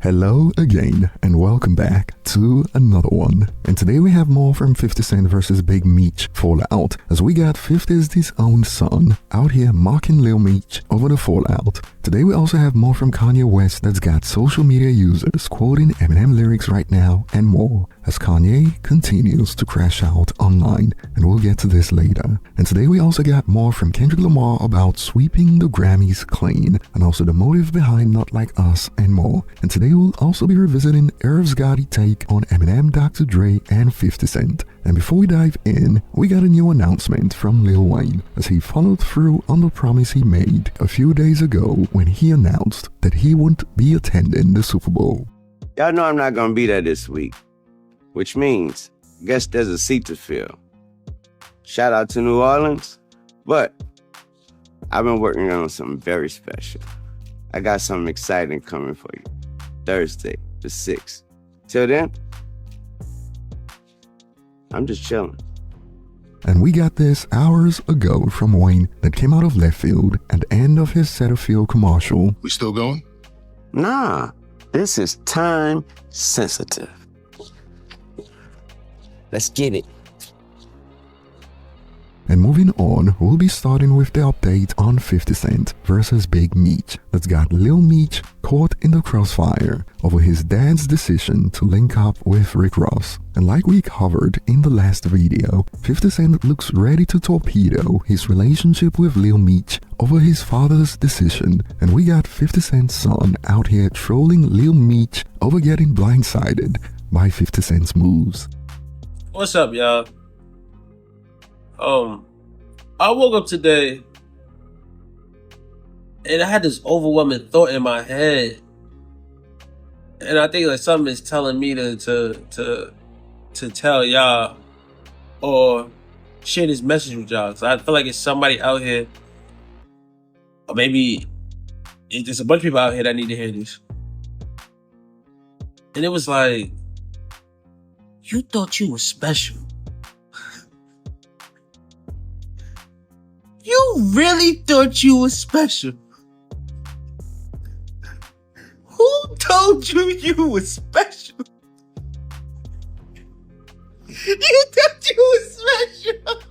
Hello again and welcome back to another one. And today we have more from 50 Cent versus Big Meech fallout, as we got 50's own son out here mocking Lil Meech over the fallout. Today we also have more from Kanye West that's got social media users quoting Eminem lyrics right now and more, as Kanye continues to crash out online, and we'll get to this later. And today we also got more from Kendrick Lamar about sweeping the Grammys clean, and also the motive behind Not Like Us and more. And today we'll also be revisiting Irv Gotti take on Eminem, Dr. Dre, and 50 Cent. And before we dive in, we got a new announcement from Lil Wayne, as he followed through on the promise he made a few days ago when he announced that he wouldn't be attending the Super Bowl. Y'all know I'm not gonna be there this week, which means, I guess there's a seat to fill. Shout out to New Orleans, but I've been working on something very special. I got something exciting coming for you. Thursday, the 6th. Till then, I'm just chilling. And we got this hours ago from Wayne that came out of left field at the end of his Cetaphil commercial. We still going? Nah, this is time sensitive. Let's get it. And moving on, we'll be starting with the update on 50 Cent versus Big Meech that's got Lil Meech caught in the crossfire over his dad's decision to link up with Rick Ross. And like we covered in the last video, 50 Cent looks ready to torpedo his relationship with Lil Meech over his father's decision, and we got 50 Cent's son out here trolling Lil Meech over getting blindsided by 50 Cent's moves. What's up, y'all? I woke up today and I had this overwhelming thought in my head, and I think like something is telling me to tell y'all or share this message with y'all. So I feel like it's somebody out here, or maybe there's a bunch of people out here that need to hear this. And it was like, you thought you were special. You really thought you were special? Who told you you were special? You thought you were special?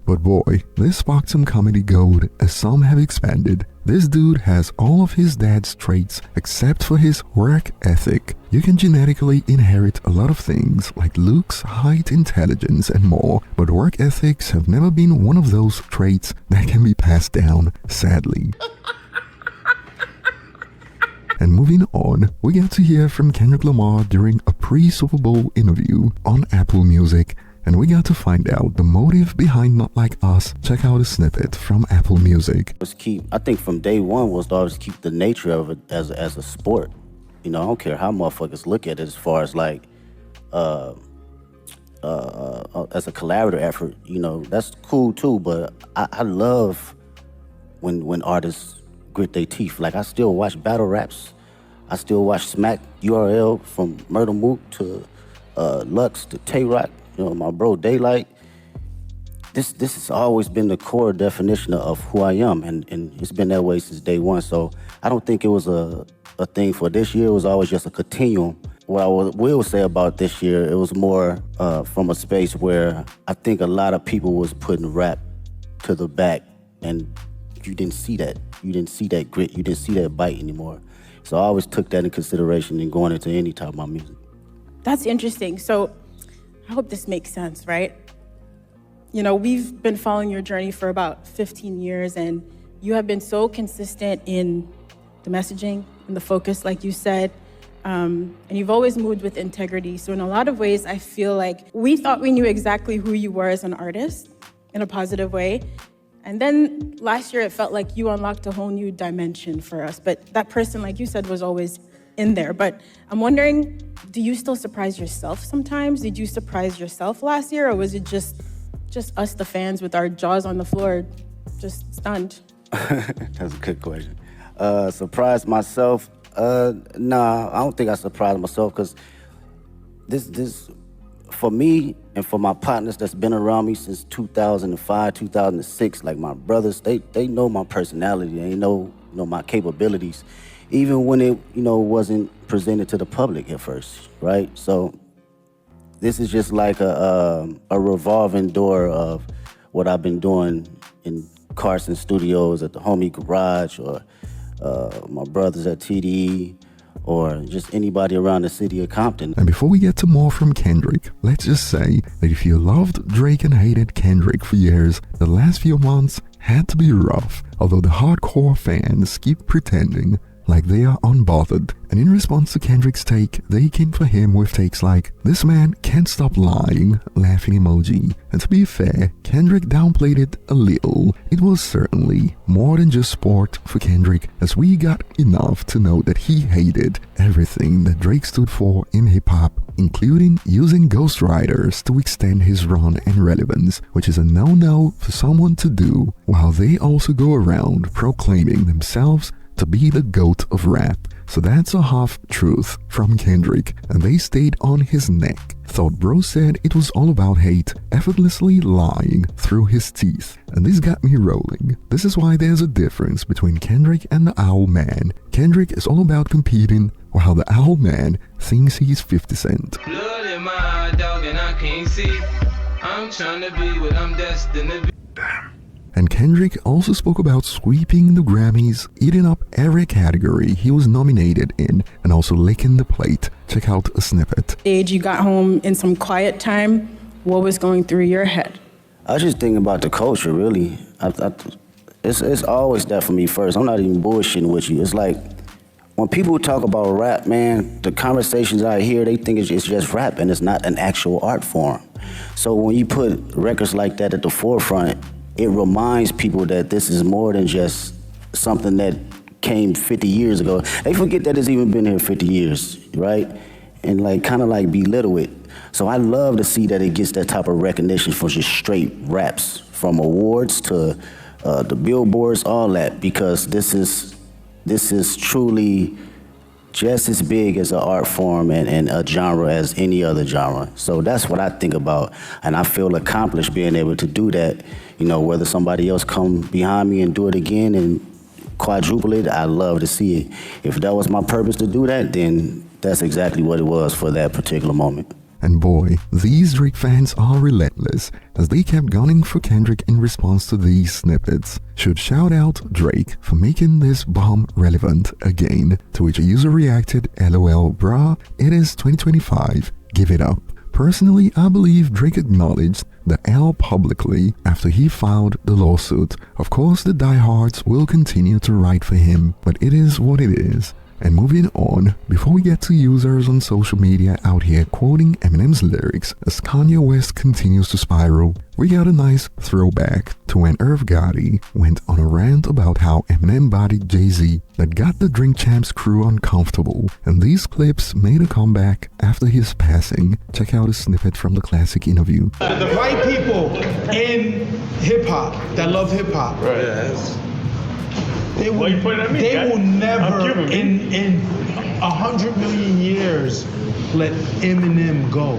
But boy, this sparked some comedy gold, as some have expanded. This dude has all of his dad's traits except for his work ethic. You can genetically inherit a lot of things like looks, height, intelligence, and more, but work ethics have never been one of those traits that can be passed down, sadly. And moving on, we get to hear from Kendrick Lamar during a pre-Super Bowl interview on Apple Music, and we got to find out the motive behind Not Like Us. Check out a snippet from Apple Music. I think from day one was to always keep the nature of it as a sport. You know, I don't care how motherfuckers look at it as far as like as a collaborative effort. You know, that's cool too. But I love when artists grit their teeth. Like, I still watch battle raps. I still watch Smack URL, from Murder Mook to Lux to Tay-Rock. You know, my bro Daylight. This has always been the core definition of who I am, and it's been that way since day one. So I don't think it was a thing for this year. It was always just a continuum. What I will say about this year, it was more from a space where I think a lot of people was putting rap to the back, and you didn't see that. You didn't see that grit. You didn't see that bite anymore. So I always took that in consideration in going into any type of my music. That's interesting. So I hope this makes sense, right? You know, we've been following your journey for about 15 years, and you have been so consistent in the messaging and the focus, like you said, and you've always moved with integrity. So in a lot of ways, I feel like we thought we knew exactly who you were as an artist in a positive way. And then last year, it felt like you unlocked a whole new dimension for us. But that person, like you said, was always in there. But I'm wondering, do you still surprise yourself sometimes? Did you surprise yourself last year, or was it just us, the fans, with our jaws on the floor, just stunned? That's a good question. Surprised myself? Nah, I don't think I surprised myself, because this, for me and for my partners that's been around me since 2005, 2006, like my brothers, they know my personality. They know my capabilities, even when it, wasn't presented to the public at first, right? So this is just like a revolving door of what I've been doing in Carson Studios, at the homie garage, or my brothers at TDE, or just anybody around the city of Compton. And before we get to more from Kendrick, let's just say that if you loved Drake and hated Kendrick for years, the last few months had to be rough, although the hardcore fans keep pretending like they are unbothered. And in response to Kendrick's take, they came for him with takes like, "This man can't stop lying," laughing emoji. And to be fair, Kendrick downplayed it a little. It was certainly more than just sport for Kendrick, as we got enough to know that he hated everything that Drake stood for in hip-hop, including using ghostwriters to extend his run and relevance, which is a no-no for someone to do, while they also go around proclaiming themselves to be the GOAT of rap. So that's a half-truth from Kendrick, and they stayed on his neck. Thought bro said it was all about hate, effortlessly lying through his teeth. And this got me rolling. This is why there's a difference between Kendrick and the Owl Man. Kendrick is all about competing, while the Owl Man thinks he's 50 Cent. Blood in my dog and I can't see. I'm trying to be what I'm destined to be. And Kendrick also spoke about sweeping the Grammys, eating up every category he was nominated in, and also licking the plate. Check out a snippet. You got home in some quiet time. What was going through your head? I was just thinking about the culture, really. It's always that for me first. I'm not even bullshitting with you. It's like, when people talk about rap, man, the conversations I hear, they think it's just rap and it's not an actual art form. So when you put records like that at the forefront, it reminds people that this is more than just something that came 50 years ago. They forget that it's even been here 50 years, right? And kind of belittle it. So I love to see that it gets that type of recognition for just straight raps, from awards to the billboards, all that, because this is truly just as big as an art form and a genre as any other genre. So that's what I think about, and I feel accomplished being able to do that. Whether somebody else come behind me and do it again and quadruple it, I love to see it. If that was my purpose to do that, then that's exactly what it was for that particular moment. And boy, these Drake fans are relentless, as they kept gunning for Kendrick in response to these snippets. Should shout out Drake for making this bomb relevant again, to which a user reacted, "LOL, brah, it is 2025, give it up." Personally, I believe Drake acknowledged the L publicly after he filed the lawsuit. Of course, the diehards will continue to write for him, but it is what it is. And moving on, before we get to users on social media out here quoting Eminem's lyrics as Kanye West continues to spiral, we got a nice throwback to when Irv Gotti went on a rant about how Eminem bodied Jay-Z that got the Drink Champs crew uncomfortable, and these clips made a comeback after his passing. Check out a snippet from the classic interview. The white people in hip-hop, that love hip-hop, They will never, in 100 million years, let Eminem go.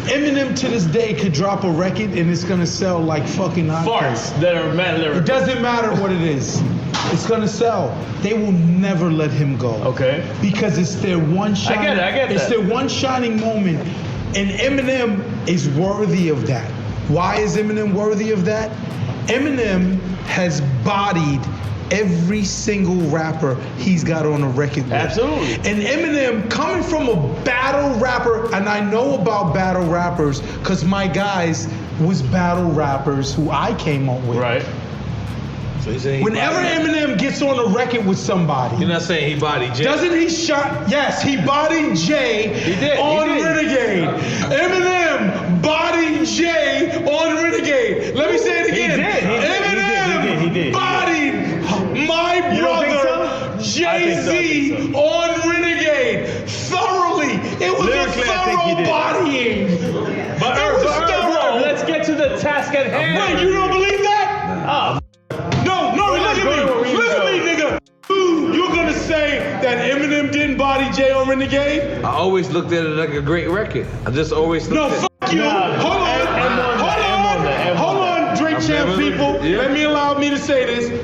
Eminem to this day could drop a record and it's gonna sell like fucking farts that are mad lyrical. It doesn't matter what it is. It's gonna sell. They will never let him go. Okay. Because it's their one shining. I get that. It's their one shining moment, and Eminem is worthy of that. Why is Eminem worthy of that? Eminem has bodied every single rapper he's got on a record with. Absolutely. And Eminem, coming from a battle rapper, and I know about battle rappers because my guys was battle rappers who I came up with. Right. So whenever Eminem gets on a record with somebody, you're not saying he bodied Jay. Doesn't he shot? Yes, he bodied Jay on Renegade. Eminem bodied Jay on Renegade. Let me say it again. Eminem bodied my brother Jay-Z on Renegade thoroughly. It was a thorough bodying. But Irv, let's get to the task at hand. Wait, you don't believe that? No, look at me, nigga. You're gonna say that Eminem didn't body Jay on Renegade? I always looked at it like a great record. I just always looked at it. Fuck you. Hold on, Drink Champ people. Let me allow me to say this.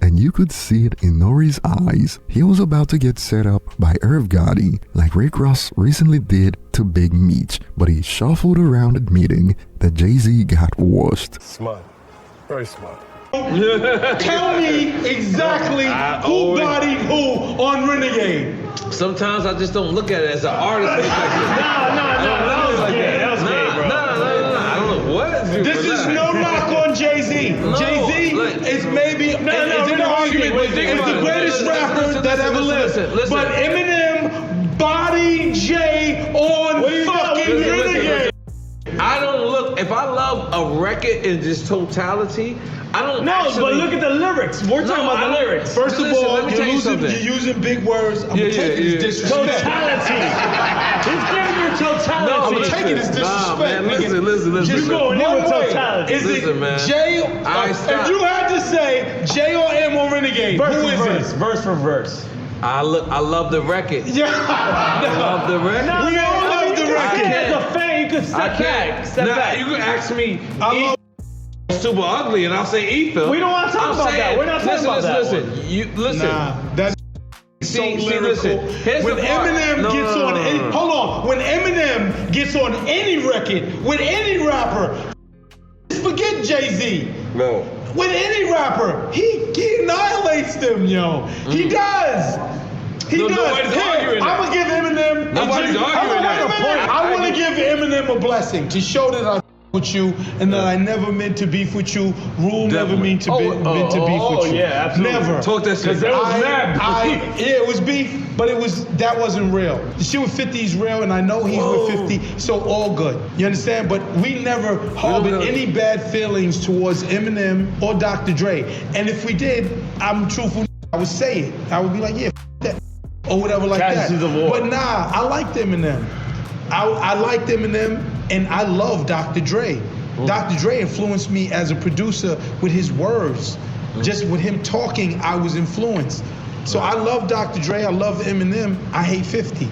And you could see it in Nori's eyes. He was about to get set up by Irv Gotti, like Rick Ross recently did to Big Meech, but he shuffled around admitting that Jay-Z got washed. Smart. Very smart. Tell me exactly who bodied who on Renegade. Sometimes I just don't look at it as an artist perspective. No, that was gay. That was gay, bro. I don't know what. This is no knock on Jay-Z. No, Jay-Z is maybe it's in the argument. It's the greatest rapper that ever lived. Listen. But Eminem bodied Jay on fucking Renegade. I don't look. If I love a record in just totality, I don't. No, actually, but look at the lyrics. We're talking about the lyrics. First of Listen, all, let me tell you something. you're using big words. I'm taking this disrespect. Totality. He's giving you totality. I'm taking this disrespect. Man, listen. Just going in with totality. Is Listen, it man. Jay? If you had to say J or M on Renegade, who is it? Verse for verse. I love the record. Yeah, I love the record. we all love the record. As a fan, you could step back. Step back. You can ask me. Super ugly, and I'll say Ether. We don't want to talk about that. We're not talking about that. Listen. Nah, that's so lyrical. Listen. Here's When the part. Eminem gets on, hold on. When Eminem gets on any record with any rapper, forget Jay-Z. No. With any rapper, he annihilates them, yo. He does. He does. Nobody's arguing I'm gonna give Eminem. Nobody's arguing that. I want to give Eminem a blessing to show that I with you and that I never meant to beef with you. Rule never meant to beef with you. Yeah, absolutely. Never. Talk that shit. Because there was mad. Yeah, it was beef, but that wasn't real. The shit with 50 is real, and I know he's with 50, so all good. You understand? But we never harbored any bad feelings towards Eminem or Dr. Dre. And if we did, I'm truthful. I would say it. I would be like, yeah, that, or whatever like that. But nah, I liked Eminem. I liked Eminem, and I love Dr. Dre. Dr. Dre influenced me as a producer with his words. Just with him talking, I was influenced. So I love Dr. Dre, I love Eminem, I hate 50.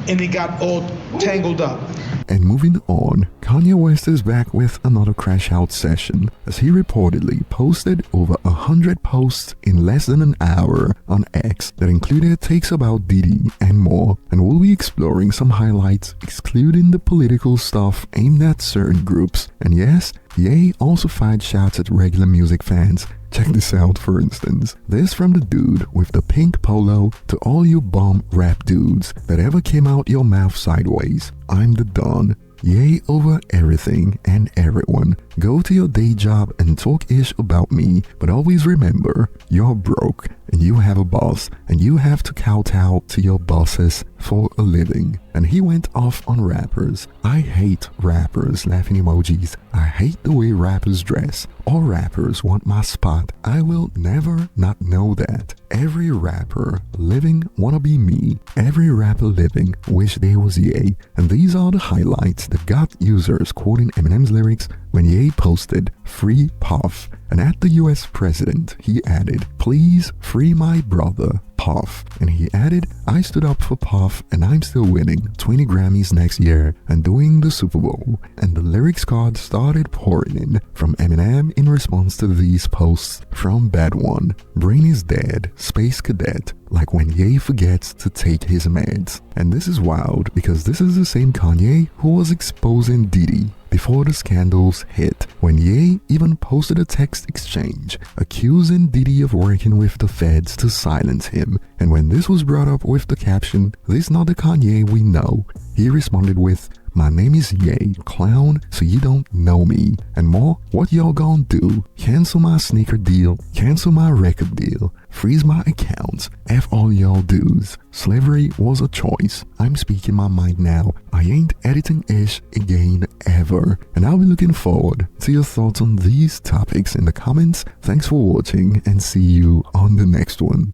And it got all tangled up. And moving on, Kanye West is back with another crash out session as he reportedly posted over 100 posts in less than an hour on X that included takes about Diddy and more, and we'll be exploring some highlights excluding the political stuff aimed at certain groups. And yes, Ye also fired shots at regular music fans. Check this out, for instance. This from the dude with the pink polo to all you bum rap dudes that ever came out your mouth sideways. I'm the Don. Yay over everything and everyone. Go to your day job and talk ish about me, but always remember, you're broke and you have a boss and you have to kowtow to your bosses for a living. And he went off on rappers. I hate rappers, laughing emojis. I hate the way rappers dress. All rappers want my spot. I will never not know that. Every rapper living wanna be me. Every rapper living wish they was Ye. And these are the highlights that got users quoting Eminem's lyrics when Ye posted "Free Puff." And at the US president, he added, "Please free my brother, Puff." And he added, "I stood up for Puff and I'm still winning 20 Grammys next year and doing the Super Bowl." And the lyrics card started pouring in from Eminem in response to these posts from Bad One. "Brain is dead, Space Cadet, like when Ye forgets to take his meds." And this is wild because this is the same Kanye who was exposing Diddy before the scandals hit, when Ye even posted a text exchange accusing Diddy of working with the feds to silence him. And when this was brought up with the caption, "This not the Kanye we know," he responded with, "My name is Ye, clown, so you don't know me." And more, what y'all gonna do? Cancel my sneaker deal, cancel my record deal, freeze my accounts, F all y'all dues. Slavery was a choice. I'm speaking my mind now. I ain't editing ish again ever. And I'll be looking forward to your thoughts on these topics in the comments. Thanks for watching and see you on the next one.